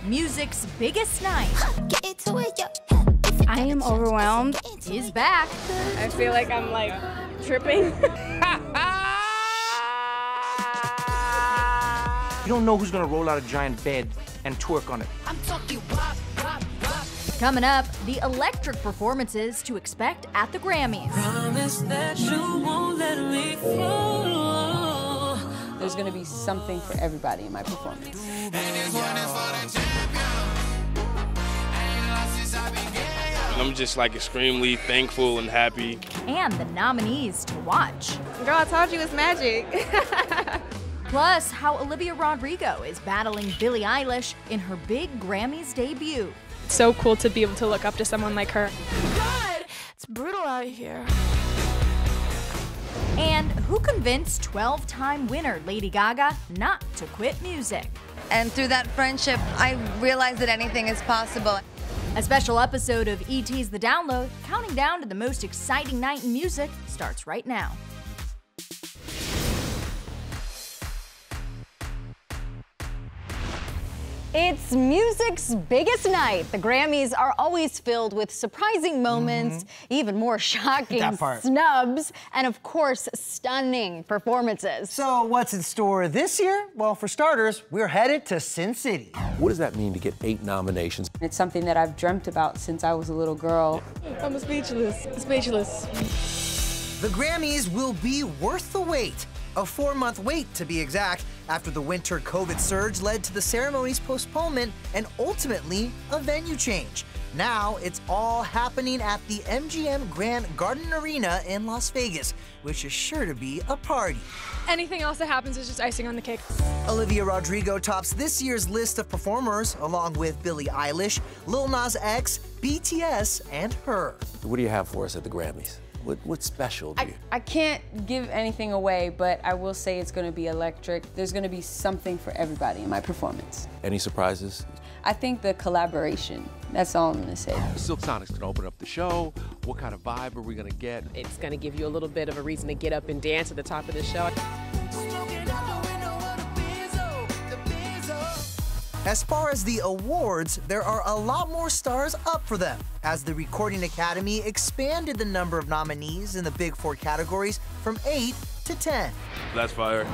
music's biggest night. I am overwhelmed. Is back. I feel like I'm like tripping. You don't know who's gonna roll out a giant bed and twerk on it. Coming up, the electric performances to expect at the Grammys. Promise that you won't let me fall. There's gonna be something for everybody in my performance. I'm just like extremely thankful and happy. And the nominees to watch. Girl, I told you it's magic. Plus, how Olivia Rodrigo is battling Billie Eilish in her big Grammys debut. It's so cool to be able to look up to someone like her. God, it's brutal out here. And who convinced 12-time winner Lady Gaga not to quit music? And through that friendship, I realized that anything is possible. A special episode of ET's The Download, counting down to the most exciting night in music, starts right now. It's music's biggest night. The Grammys are always filled with surprising moments, even more shocking snubs, and of course, stunning performances. So what's in store this year? Well, for starters, we're headed to Sin City. What does that mean to get 8 nominations? It's something that I've dreamt about since I was a little girl. I'm speechless. Speechless. The Grammys will be worth the wait. A 4-month wait, to be exact, after the winter COVID surge led to the ceremony's postponement and ultimately a venue change. Now it's all happening at the MGM Grand Garden Arena in Las Vegas, which is sure to be a party. Anything else that happens is just icing on the cake. Olivia Rodrigo tops this year's list of performers, along with Billie Eilish, Lil Nas X, BTS, and her. What do you have for us at the Grammys? What's special to you? I can't give anything away, but I will say it's gonna be electric. There's gonna be something for everybody in my performance. Any surprises? I think the collaboration, that's all I'm gonna say. Silk Sonic's gonna open up the show. What kind of vibe are we gonna get? It's gonna give you a little bit of a reason to get up and dance at the top of the show. As far as the awards, there are a lot more stars up for them, as the Recording Academy expanded the number of nominees in the Big Four categories from 8 to 10. That's fire.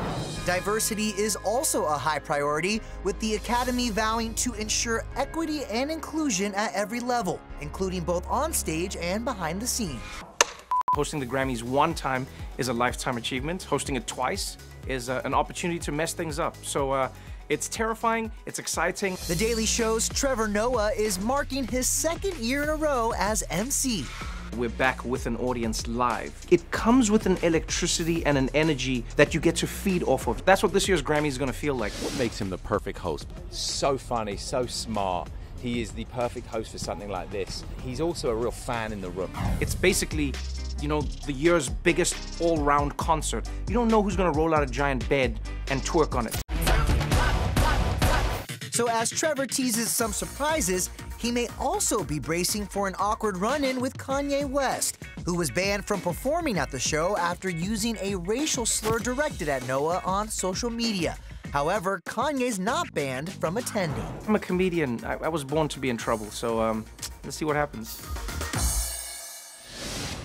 Diversity is also a high priority, with the Academy vowing to ensure equity and inclusion at every level, including both on stage and behind the scenes. Hosting the Grammys one time is a lifetime achievement. Hosting it twice is an opportunity to mess things up. So it's terrifying, it's exciting. The Daily Show's Trevor Noah is marking his 2nd year in a row as MC. We're back with an audience live. It comes with an electricity and an energy that you get to feed off of. That's what this year's Grammy is gonna feel like. What makes him the perfect host? So funny, so smart. He is the perfect host for something like this. He's also a real fan in the room. It's basically, you know, the year's biggest all-round concert. You don't know who's gonna roll out a giant bed and twerk on it. So as Trevor teases some surprises, he may also be bracing for an awkward run-in with Kanye West, who was banned from performing at the show after using a racial slur directed at Noah on social media. However, Kanye's not banned from attending. I'm a comedian. I was born to be in trouble, so let's see what happens.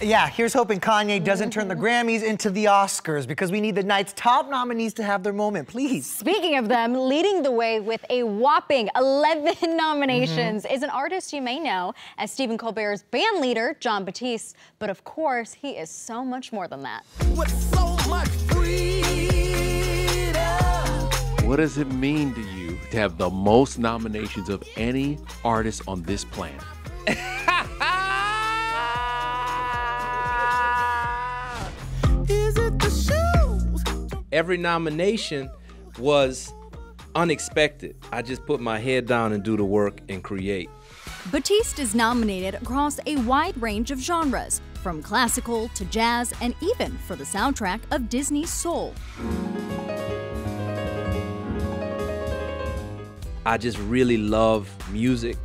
Yeah, here's hoping Kanye doesn't turn the Grammys into the Oscars, because we need the night's top nominees to have their moment, please. Speaking of them, leading the way with a whopping 11 nominations is an artist you may know as Stephen Colbert's band leader, Jon Batiste. But of course, he is so much more than that. With so much freedom. What does it mean to you to have the most nominations of any artist on this planet? Every nomination was unexpected. I just put my head down and do the work and create. Batiste is nominated across a wide range of genres, from classical to jazz and even for the soundtrack of Disney's Soul. I just really love music.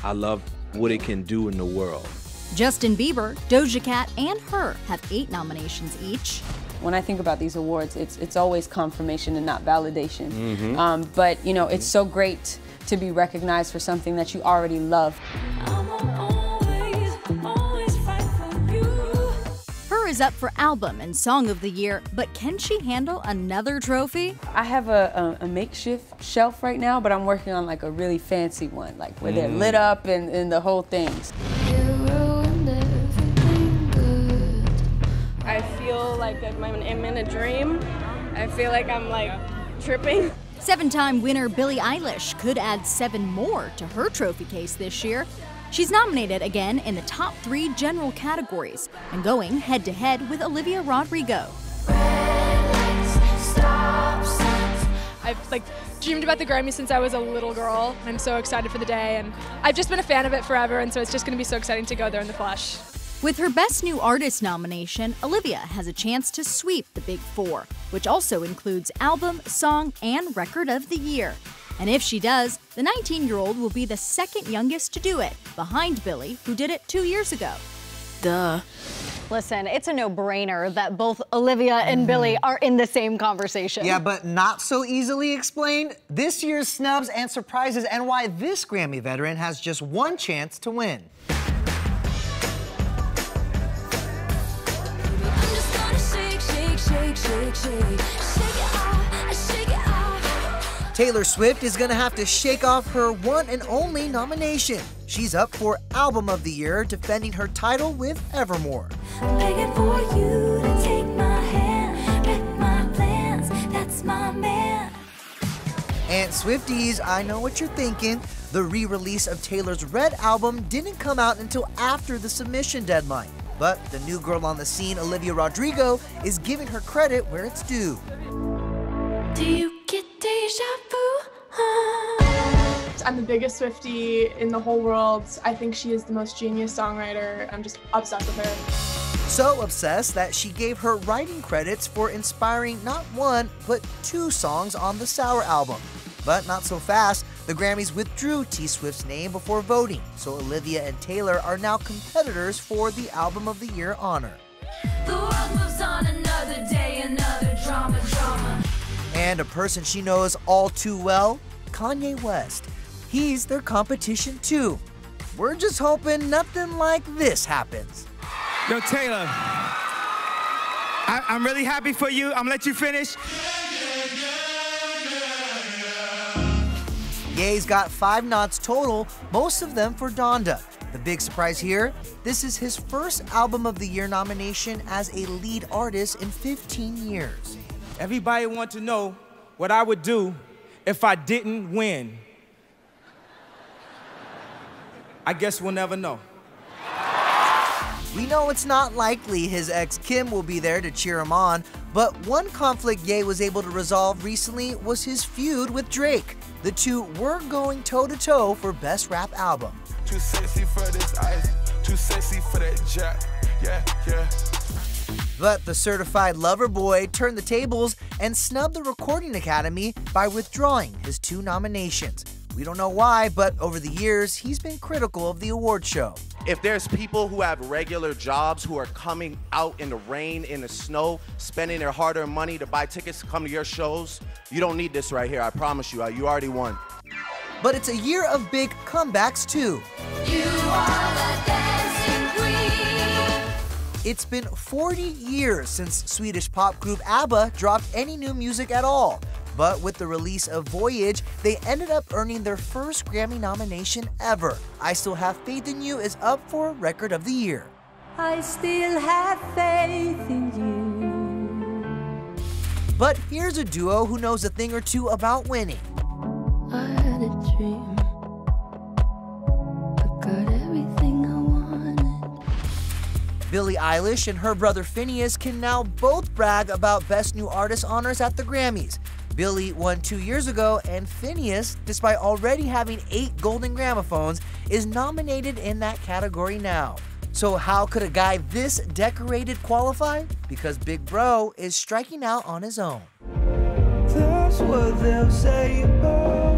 I love what it can do in the world. Justin Bieber, Doja Cat, and Her have 8 nominations each. When I think about these awards, it's always confirmation and not validation. But you know, it's so great to be recognized for something that you already love. Her is up for Album and Song of the Year, but can she handle another trophy? I have a makeshift shelf right now, but I'm working on like a really fancy one, like where they're lit up and the whole things. I feel like I'm in a dream. I feel like I'm like tripping. 7-time winner Billie Eilish could add 7 more to her trophy case this year. She's nominated again in the top 3 general categories and going head-to-head with Olivia Rodrigo. I've dreamed about the Grammy since I was a little girl. I'm so excited for the day, and I've just been a fan of it forever, and so it's just going to be so exciting to go there in the flesh. With her Best New Artist nomination, Olivia has a chance to sweep the Big 4, which also includes Album, Song, and Record of the Year. And if she does, the 19-year-old will be the second youngest to do it, behind Billie, who did it 2 years ago. Duh. Listen, it's a no-brainer that both Olivia and Billie are in the same conversation. Yeah, but not so easily explained. This year's snubs and surprises and why this Grammy veteran has just one chance to win. Taylor Swift is gonna have to shake off her one and only nomination. She's up for Album of the Year, defending her title with Evermore. Begging for you to take my hand, wreck my plans, that's my man. And Swifties, I know what you're thinking. The re-release of Taylor's Red album didn't come out until after the submission deadline. But the new girl on the scene, Olivia Rodrigo, is giving her credit where it's due. Do you get deja vu? I'm the biggest Swiftie in the whole world. I think she is the most genius songwriter. I'm just obsessed with her. So obsessed that she gave her writing credits for inspiring not one, but 2 songs on the Sour album. But not so fast. The Grammys withdrew T Swift's name before voting, so Olivia and Taylor are now competitors for the Album of the Year honor. The world moves on, another day, another drama. And a person she knows all too well, Kanye West. He's their competition too. We're just hoping nothing like this happens. Yo, Taylor, I'm really happy for you. I'm gonna let you finish. Ye's got 5 nods total, most of them for Donda. The big surprise here, this is his first Album of the Year nomination as a lead artist in 15 years. Everybody wants to know what I would do if I didn't win. I guess we'll never know. We know it's not likely his ex Kim will be there to cheer him on, but one conflict Ye was able to resolve recently was his feud with Drake. The two were going toe-to-toe for Best Rap Album. Too sexy for this ice, too sexy for that jack, yeah. But the certified lover boy turned the tables and snubbed the Recording Academy by withdrawing his 2 nominations. We don't know why, but over the years, he's been critical of the award show. If there's people who have regular jobs who are coming out in the rain, in the snow, spending their hard-earned money to buy tickets to come to your shows, you don't need this right here, I promise you. You already won. But it's a year of big comebacks, too. You are the dancing queen. It's been 40 years since Swedish pop group ABBA dropped any new music at all. But with the release of Voyage, they ended up earning their first Grammy nomination ever. I Still Have Faith in You is up for Record of the Year. I still have faith in you. But here's a duo who knows a thing or two about winning. I had a dream. I got everything I wanted. Billie Eilish and her brother Phineas can now both brag about Best New Artist honors at the Grammys. Billie won 2 years ago, and Phineas, despite already having 8 Golden Gramophones, is nominated in that category now. So how could a guy this decorated qualify? Because Big Bro is striking out on his own. That's what they'll say about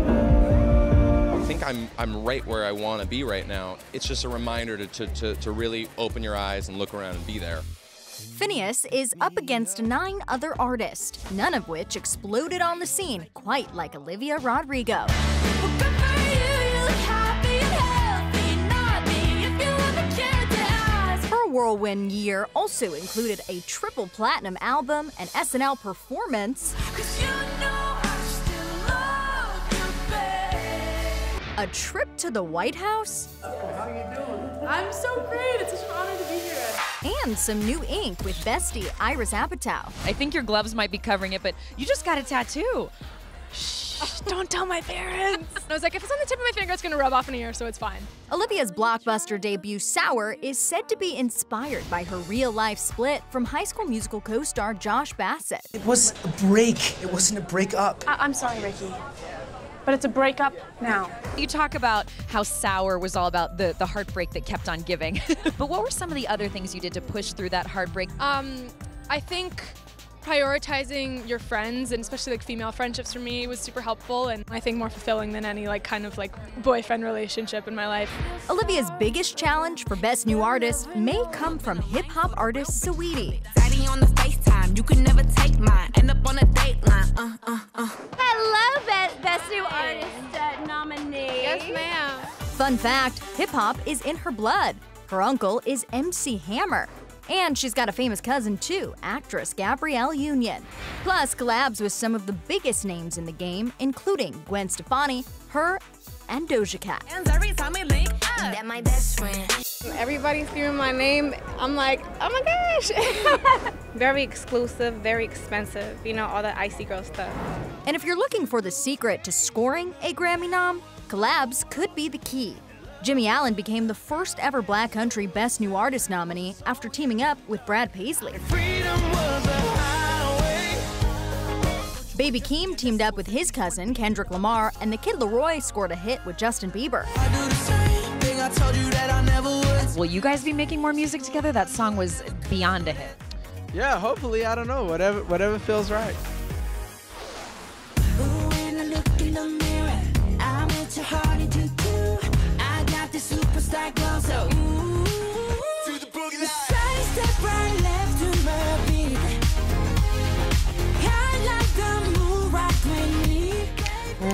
I think I'm right where I want to be right now. It's just a reminder to really open your eyes and look around and be there. Phineas is up against 9 other artists, none of which exploded on the scene quite like Olivia Rodrigo. Well, good for you. whirlwind year also included a triple platinum album, an SNL performance, a trip to the White House, how you doing? I'm so great. It's such an honor to be here. and some new ink with bestie Iris Apatow. I think your gloves might be covering it, but you just got a tattoo. Shh, don't tell my parents. I was like, if it's on the tip of my finger, it's gonna rub off in a year, so it's fine. Olivia's blockbuster debut, Sour, is said to be inspired by her real-life split from High School Musical co-star Josh Bassett. It was a break. It wasn't a breakup. I'm sorry, Ricky. But it's a breakup now. You talk about how Sour was all about the heartbreak that kept on giving. But what were some of the other things you did to push through that heartbreak? I think prioritizing your friends, and especially like female friendships for me, was super helpful, and I think more fulfilling than any kind of boyfriend relationship in my life. Olivia's biggest challenge for Best New Artist may come from hip-hop artist Saweetie. Daddy on the FaceTime, you could never take mine. End up on a dateline. Hello, Best New Artist nominee. Yes, ma'am. Fun fact, hip-hop is in her blood. Her uncle is MC Hammer. And she's got a famous cousin too, actress Gabrielle Union. Plus collabs with some of the biggest names in the game, including Gwen Stefani, her, and Doja Cat. Every time we link up, that my best friend. Everybody's screaming my name. I'm like, oh my gosh. Very exclusive, very expensive. You know, all the icy girl stuff. And if you're looking for the secret to scoring a Grammy nom, collabs could be the key. Jimmy Allen became the first ever Black Country Best New Artist nominee after teaming up with Brad Paisley. Baby Keem teamed up with his cousin, Kendrick Lamar, and the Kid Laroi scored a hit with Justin Bieber. Will you guys be making more music together? That song was beyond a hit. Yeah, hopefully, I don't know, whatever feels right. Superstar glow, so to the boogie line. Side step right, left to my beat. I like the move right with me.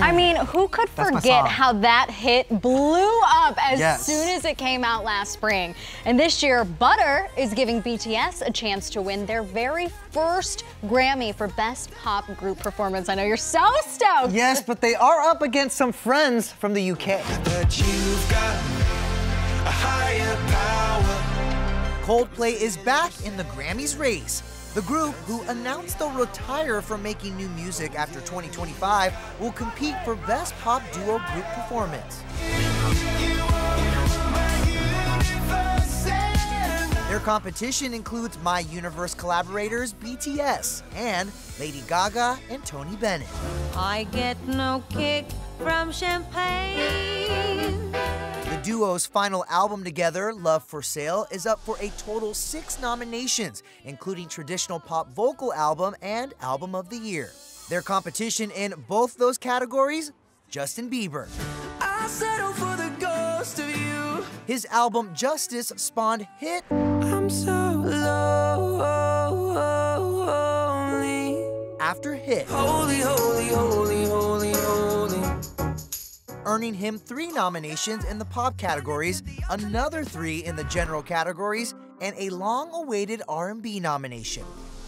I mean, who could forget how that hit blew up as soon as it came out last spring? And this year, Butter is giving BTS a chance to win their very first Grammy for Best Pop Group Performance. I know you're so stoked. Yes, but they are up against some friends from the UK. That you've got a higher power. Coldplay is back in the Grammys race. The group, who announced they'll retire from making new music after 2025, will compete for Best Pop Duo Group Performance. Their competition includes My Universe collaborators BTS and Lady Gaga and Tony Bennett. I get no kick from champagne. The duo's final album together, Love for Sale, is up for a total 6 nominations, including Traditional Pop Vocal Album and Album of the Year. Their competition in both those categories, Justin Bieber. I settle for the ghost of you. His album Justice spawned hit I'm so lonely. after hit, Holy, holy, holy, holy, holy. earning him 3 nominations in the pop categories, another 3 in the general categories, and a long-awaited R&B nomination.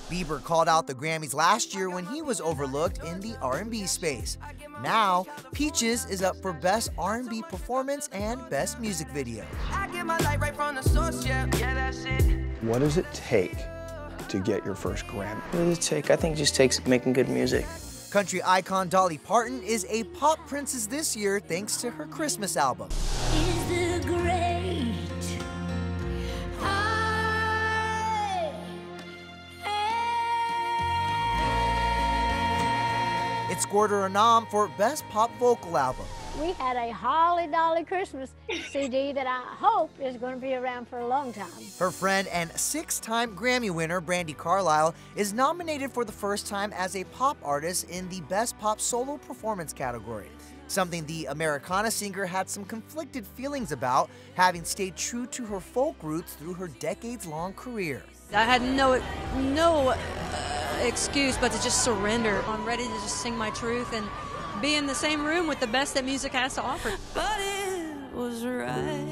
Bieber called out the Grammys last year when he was overlooked in the R&B space. Now, Peaches is up for Best R&B Performance and Best Music Video. I get my light right from the source, yeah, that's it. What does it take to get your first Grammy? What does it take? I think it just takes making good music. Country icon Dolly Parton is a pop princess this year thanks to her Christmas album. Is the great It scored her a nom for Best Pop Vocal Album. We had a Holly Dolly Christmas CD that I hope is going to be around for a long time. Her friend and 6-time Grammy winner, Brandi Carlile, is nominated for the first time as a pop artist in the Best Pop Solo Performance category, something the Americana singer had some conflicted feelings about, having stayed true to her folk roots through her decades-long career. I had no excuse but to just surrender. I'm ready to just sing my truth and be in the same room with the best that music has to offer. But it was right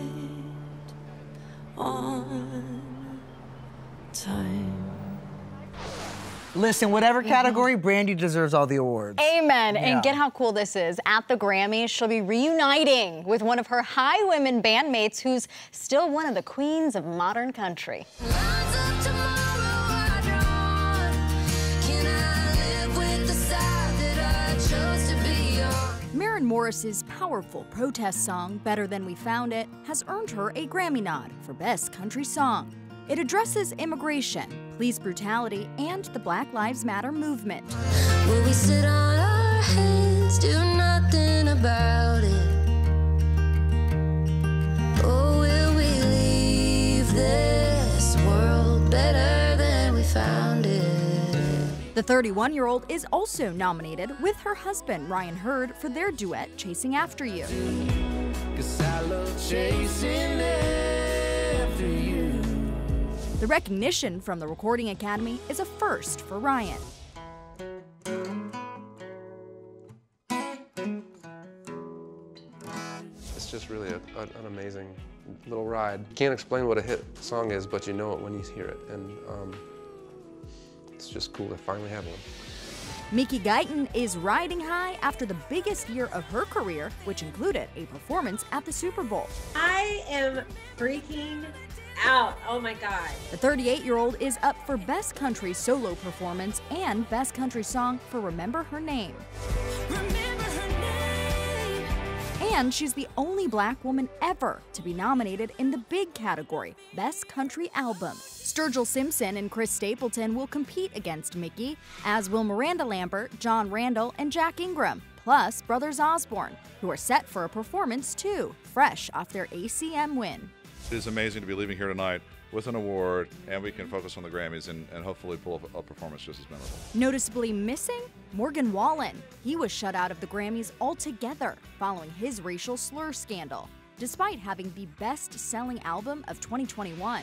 on time. Listen, whatever category, Brandy deserves all the awards. Amen. Yeah. And get how cool this is. At the Grammys, she'll be reuniting with one of her High Women bandmates who's still one of the queens of modern country. Maren Morris's powerful protest song, Better Than We Found It, has earned her a Grammy nod for Best Country Song. It addresses immigration, police brutality, and the Black Lives Matter movement. Will we sit on our hands, do nothing about it? Or will we leave this world better than we found it? The 31-year-old is also nominated with her husband, Ryan Hurd, for their duet, Chasing After You. 'Cause I love chasing after you. The recognition from the Recording Academy is a first for Ryan. It's just really an amazing little ride. Can't explain what a hit song is, but you know it when you hear it, and it's just cool to finally have one. Mickey Guyton is riding high after the biggest year of her career, which included a performance at the Super Bowl. I am freaking out. Oh my God. The 38-year-old is up for Best Country Solo Performance and Best Country Song for Remember Her Name. And she's the only Black woman ever to be nominated in the big category, Best Country Album. Sturgill Simpson and Chris Stapleton will compete against Mickey, as will Miranda Lambert, John Randall, and Jack Ingram, plus Brothers Osborne, who are set for a performance too, fresh off their ACM win. It is amazing to be leaving here tonight with an award, and we can focus on the Grammys and hopefully pull off a performance just as memorable. Noticeably missing? Morgan Wallen. He was shut out of the Grammys altogether following his racial slur scandal, despite having the best-selling album of 2021.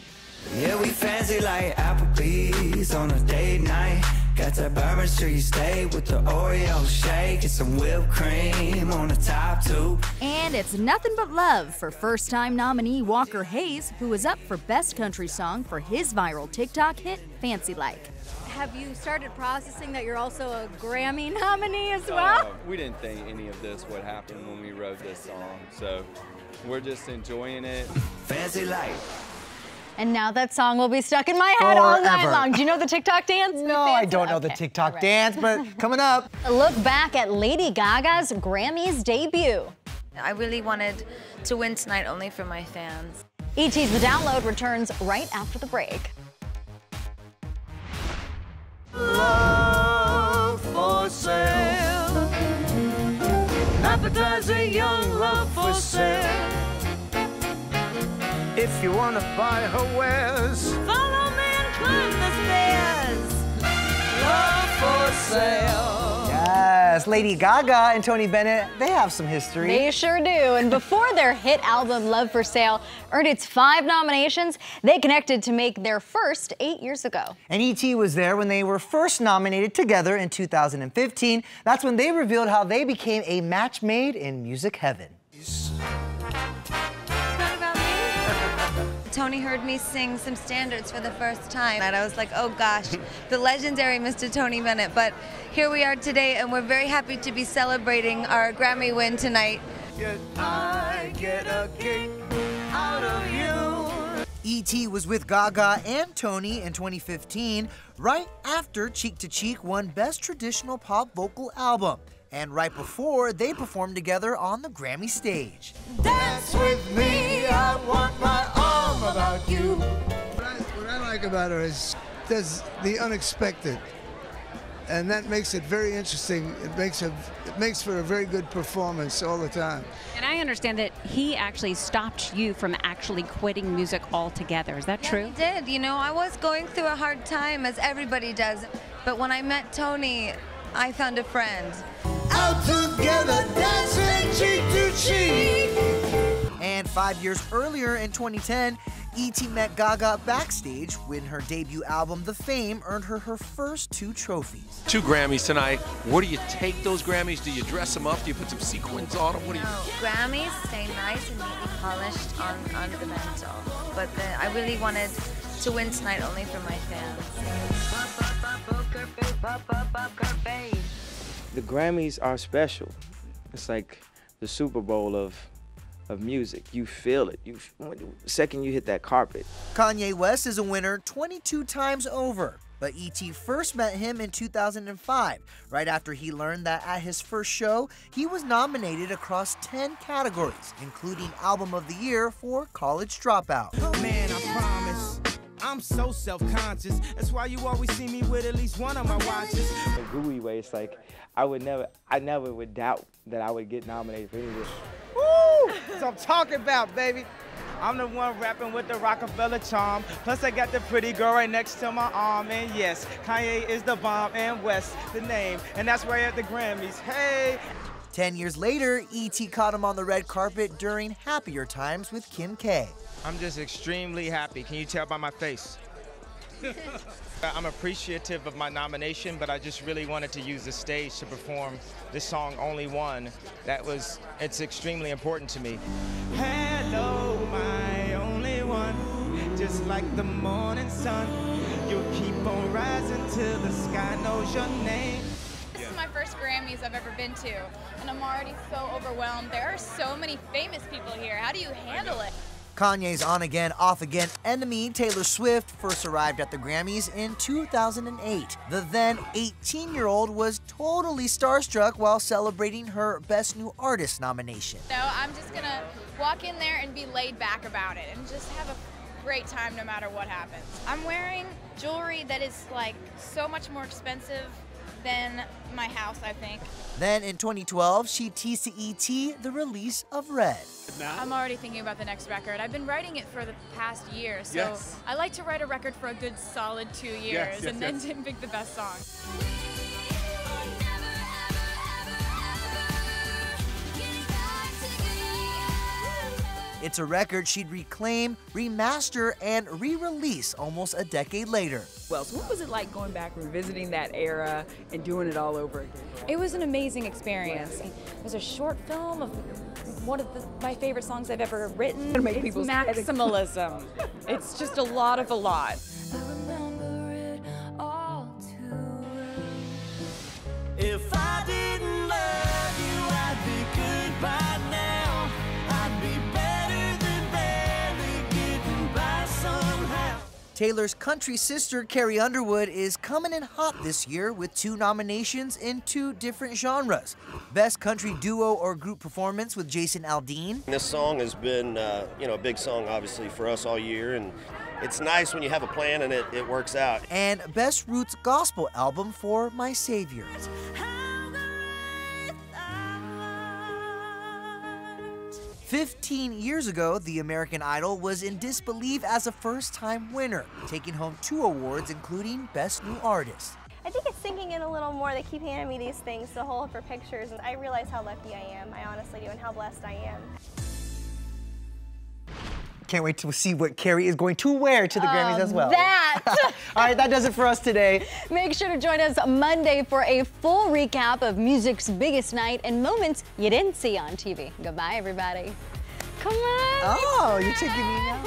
Yeah, we fancy like Applebee's on a date night. Got that Bourbon Street steak with the Oreo shake and some whipped cream on the top too. And it's nothing but love for first-time nominee Walker Hayes, who is up for Best Country Song for his viral TikTok hit, Fancy Like. Have you started processing that you're also a Grammy nominee as well? We didn't think any of this would happen when we wrote this song, so we're just enjoying it. Fancy Like. And now that song will be stuck in my head all night Forever. long. Do you know the TikTok dance? No, I don't know the TikTok dance, but coming up. A look back at Lady Gaga's Grammys debut. I really wanted to win tonight only for my fans. ET's The Download returns right after the break. Love for sale. Appetizing young love for sale. If you want to buy her wares, Follow me and climb the stairs. Love for sale. yes, Lady Gaga and Tony Bennett, they have some history. They sure do. And before their hit album Love for Sale earned its 5 nominations, they connected to make their first 8 years ago. And E.T. was there when they were first nominated together in 2015. That's when they revealed how they became a match made in music heaven. Tony heard me sing some standards for the first time, and I was like, oh gosh, the legendary Mr. Tony Bennett. But here we are today, and we're very happy to be celebrating our Grammy win tonight. I get a kick out of you. E.T. was with Gaga and Tony in 2015, right after Cheek to Cheek won Best Traditional Pop Vocal Album, and right before they performed together on the Grammy stage. Dance with me, I want my arm about you. What I like about her is does the unexpected, and that makes it very interesting. It makes for a very good performance all the time. And I understand that he actually stopped you from actually quitting music altogether. Is that true? He did. You know, I was going through a hard time, as everybody does. But when I met Tony, I found a friend. Out together, dancing cheek to cheek. And 5 years earlier in 2010, E.T. met Gaga backstage when her debut album, The Fame, earned her her first 2 trophies. 2 Grammys tonight. Where do you take those Grammys? Do you dress them up? Do you put some sequins on them? What do you? Grammys stay nice and neatly polished on the mantle. But I really wanted to win tonight only for my fans. The Grammys are special. It's like the Super Bowl of music. You feel it. Second you hit that carpet. Kanye West is a winner 22 times over, but E.T. first met him in 2005, right after he learned that at his first show, he was nominated across 10 categories, including Album of the Year for College Dropout. Man, I promise, I'm so self-conscious. That's why you always see me with at least one of my watches. In a gooey way, it's like I never would doubt that I would get nominated for anything. Woo! That's what I'm talking about, baby. I'm the one rapping with the Rockefeller charm. Plus, I got the pretty girl right next to my arm. And yes, Kanye is the bomb and West the name. And that's right at the Grammys. Hey! 10 years later, E.T. caught him on the red carpet during Happier Times with Kim K. I'm just extremely happy. Can you tell by my face? I'm appreciative of my nomination, but I just really wanted to use the stage to perform this song, Only One. It's extremely important to me. Hello, my only one, just like the morning sun. You'll keep on rising till the sky knows your name. This is my first Grammys I've ever been to, and I'm already so overwhelmed. There are so many famous people here. How do you handle it? Kanye's on-again, off-again enemy, Taylor Swift, first arrived at the Grammys in 2008. The then 18-year-old was totally starstruck while celebrating her Best New Artist nomination. No, I'm just gonna walk in there and be laid back about it and just have a great time no matter what happens. I'm wearing jewelry that is like so much more expensive than my house, I think. Then in 2012, she teased to E.T. the release of Red. I'm already thinking about the next record. I've been writing it for the past year, so I like to write a record for a good solid 2 years and then pick the best song. It's a record she'd reclaim, remaster, and re-release almost a decade later. Wells, what was it like going back, revisiting that era, and doing it all over again? It was an amazing experience. It was a short film of one of my favorite songs I've ever written. It's maximalism. It's just a lot of a lot. If I didn't love you, I'd be good by now. I'd be better than barely getting by somehow. Taylor's country sister, Carrie Underwood, is coming in hot this year with 2 nominations in 2 different genres. Best Country Duo or Group Performance with Jason Aldean. This song has been, a big song, obviously, for us all year, and it's nice when you have a plan and it works out. And Best Roots Gospel Album for My Savior. 15 years ago, the American Idol was in disbelief as a first-time winner, taking home 2 awards, including Best New Artist. I think it's sinking in a little more. They keep handing me these things to hold for pictures, and I realize how lucky I am. I honestly do, and how blessed I am. Can't wait to see what Carrie is going to wear to the Grammys as well. That! All right, that does it for us today. Make sure to join us Monday for a full recap of music's biggest night and moments you didn't see on TV. Goodbye, everybody. Come on. Oh, you're taking me now.